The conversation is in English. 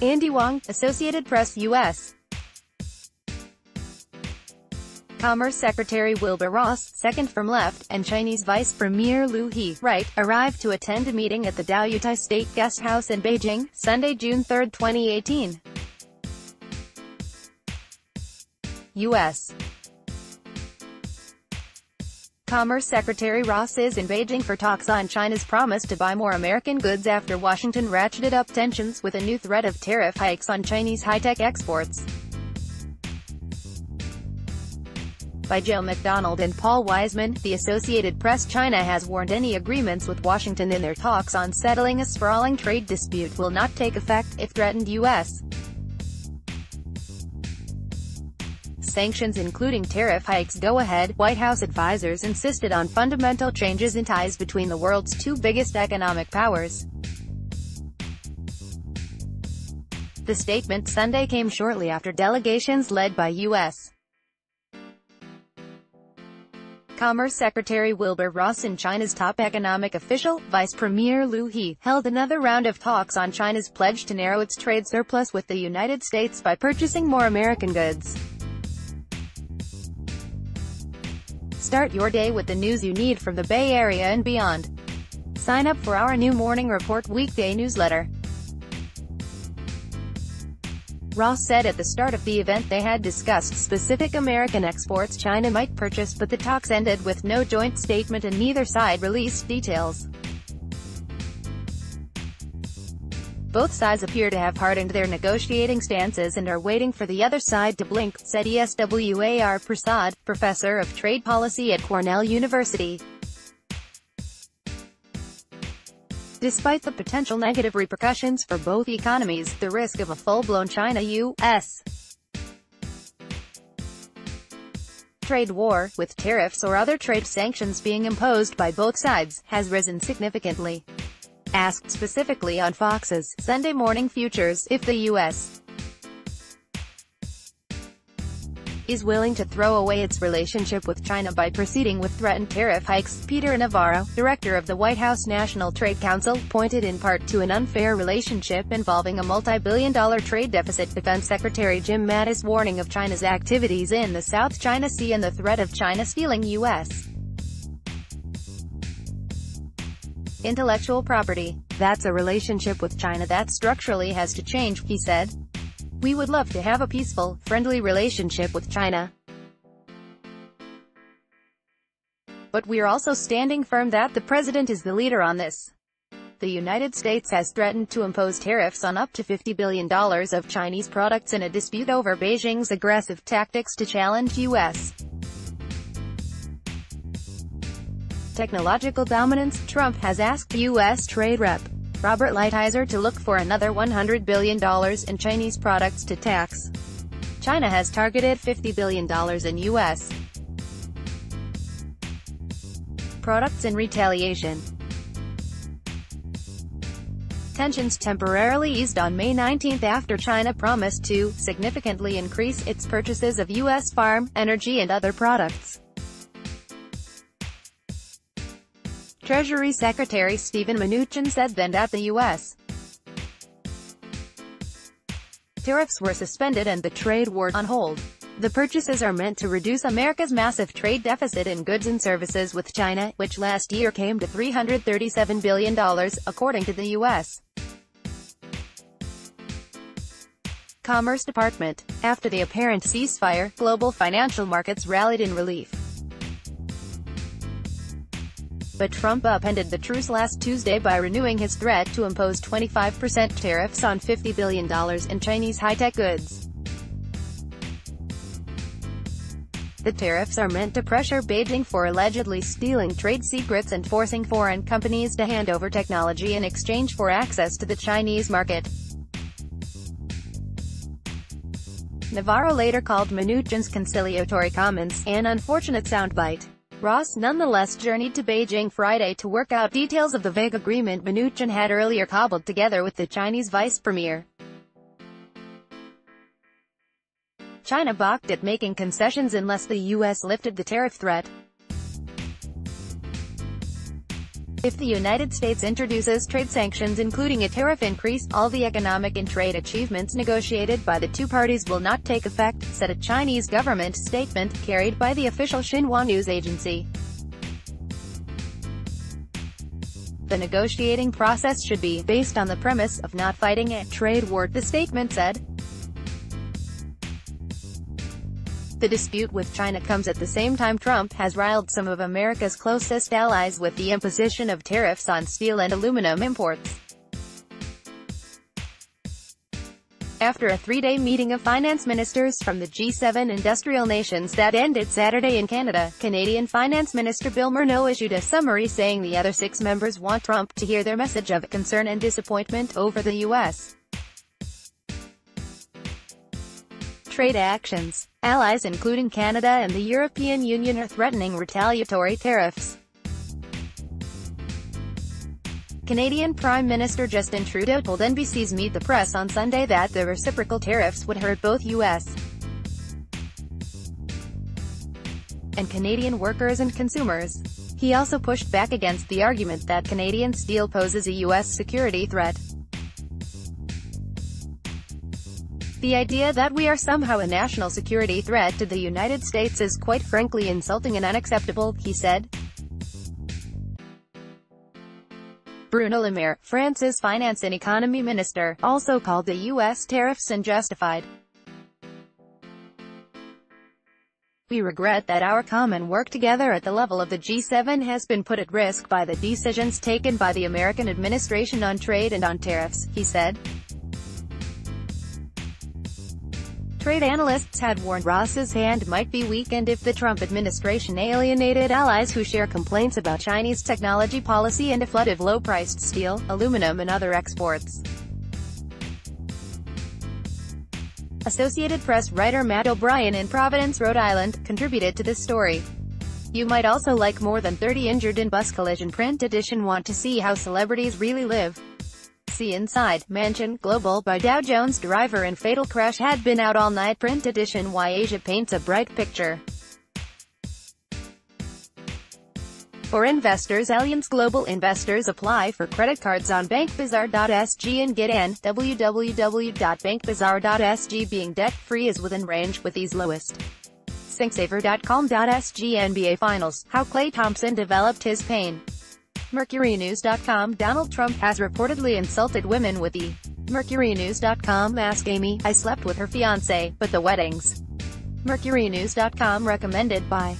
Andy Wang, Associated Press U.S. Commerce Secretary Wilbur Ross, second from left, and Chinese Vice Premier Liu He, right, arrived to attend a meeting at the Diaoyutai State Guest House in Beijing, Sunday, June 3, 2018. U.S. Commerce Secretary Ross is in Beijing for talks on China's promise to buy more American goods after Washington ratcheted up tensions with a new threat of tariff hikes on Chinese high-tech exports. By Joe McDonald and Paul Wiseman, the Associated Press. China has warned any agreements with Washington in their talks on settling a sprawling trade dispute will not take effect if threatened U.S. sanctions including tariff hikes go ahead. White House advisors insisted on fundamental changes in ties between the world's two biggest economic powers. The statement Sunday came shortly after delegations led by U.S. Commerce Secretary Wilbur Ross and China's top economic official, Vice Premier Liu He, held another round of talks on China's pledge to narrow its trade surplus with the United States by purchasing more American goods. Start your day with the news you need from the Bay Area and beyond. Sign up for our new Morning Report weekday newsletter. Ross said at the start of the event they had discussed specific American exports China might purchase, but the talks ended with no joint statement and neither side released details. Both sides appear to have hardened their negotiating stances and are waiting for the other side to blink, said Eswar Prasad, professor of trade policy at Cornell University. Despite the potential negative repercussions for both economies, the risk of a full-blown China-U.S. trade war, with tariffs or other trade sanctions being imposed by both sides, has risen significantly. Asked specifically on Fox's Sunday Morning Futures if the U.S. is willing to throw away its relationship with China by proceeding with threatened tariff hikes, Peter Navarro, director of the White House National Trade Council, pointed in part to an unfair relationship involving a multi-billion-dollar trade deficit. Defense Secretary Jim Mattis warning of China's activities in the South China Sea and the threat of China stealing U.S. intellectual property. That's a relationship with China that structurally has to change, he said. We would love to have a peaceful, friendly relationship with China. But we're also standing firm that the president is the leader on this. The United States has threatened to impose tariffs on up to $50 billion of Chinese products in a dispute over Beijing's aggressive tactics to challenge U.S. technological dominance. Trump has asked U.S. Trade Rep. Robert Lighthizer to look for another $100 billion in Chinese products to tax. China has targeted $50 billion in U.S. products in retaliation. Tensions temporarily eased on May 19 after China promised to significantly increase its purchases of U.S. farm, energy and other products. Treasury Secretary Steven Mnuchin said then that the U.S. tariffs were suspended and the trade war on hold. The purchases are meant to reduce America's massive trade deficit in goods and services with China, which last year came to $337 billion, according to the U.S. Commerce Department. After the apparent ceasefire, global financial markets rallied in relief. But Trump upended the truce last Tuesday by renewing his threat to impose 25% tariffs on $50 billion in Chinese high-tech goods. The tariffs are meant to pressure Beijing for allegedly stealing trade secrets and forcing foreign companies to hand over technology in exchange for access to the Chinese market. Navarro later called Mnuchin's conciliatory comments an unfortunate soundbite. Ross nonetheless journeyed to Beijing Friday to work out details of the vague agreement Mnuchin had earlier cobbled together with the Chinese vice premier. China balked at making concessions unless the U.S. lifted the tariff threat. If the United States introduces trade sanctions including a tariff increase, all the economic and trade achievements negotiated by the two parties will not take effect, said a Chinese government statement, carried by the official Xinhua news agency. The negotiating process should be based on the premise of not fighting a trade war, the statement said. The dispute with China comes at the same time Trump has riled some of America's closest allies with the imposition of tariffs on steel and aluminum imports. After a three-day meeting of finance ministers from the G7 industrial nations that ended Saturday in Canada, Canadian Finance Minister Bill Morneau issued a summary saying the other 6 members want Trump to hear their message of concern and disappointment over the U.S. trade actions. Allies including Canada and the European Union are threatening retaliatory tariffs. Canadian Prime Minister Justin Trudeau told NBC's Meet the Press on Sunday that the reciprocal tariffs would hurt both U.S. and Canadian workers and consumers. He also pushed back against the argument that Canadian steel poses a U.S. security threat. The idea that we are somehow a national security threat to the United States is quite frankly insulting and unacceptable, he said. Bruno Le Maire, France's finance and economy minister, also called the U.S. tariffs unjustified. We regret that our common work together at the level of the G7 has been put at risk by the decisions taken by the American administration on trade and on tariffs, he said. Trade analysts had warned Ross's hand might be weakened if the Trump administration alienated allies who share complaints about Chinese technology policy and a flood of low-priced steel, aluminum and other exports. Associated Press writer Matt O'Brien in Providence, Rhode Island, contributed to this story. You might also like more than 30 injured in bus collision print edition. Want to see how celebrities really live? See Inside Mansion Global by Dow Jones driver in fatal crash had been out all night print edition. Why Asia paints a bright picture. For investors, Allianz Global Investors apply for credit cards on bankbazaar.sg and get in. www.bankbazaar.sg. Being debt-free is within range with these lowest. Syncsaver.com.sg. NBA Finals, how Klay Thompson developed his pain. MercuryNews.com. Donald Trump has reportedly insulted women with the MercuryNews.com. Ask Amy, I slept with her fiancé, but the weddings. MercuryNews.com. Recommended by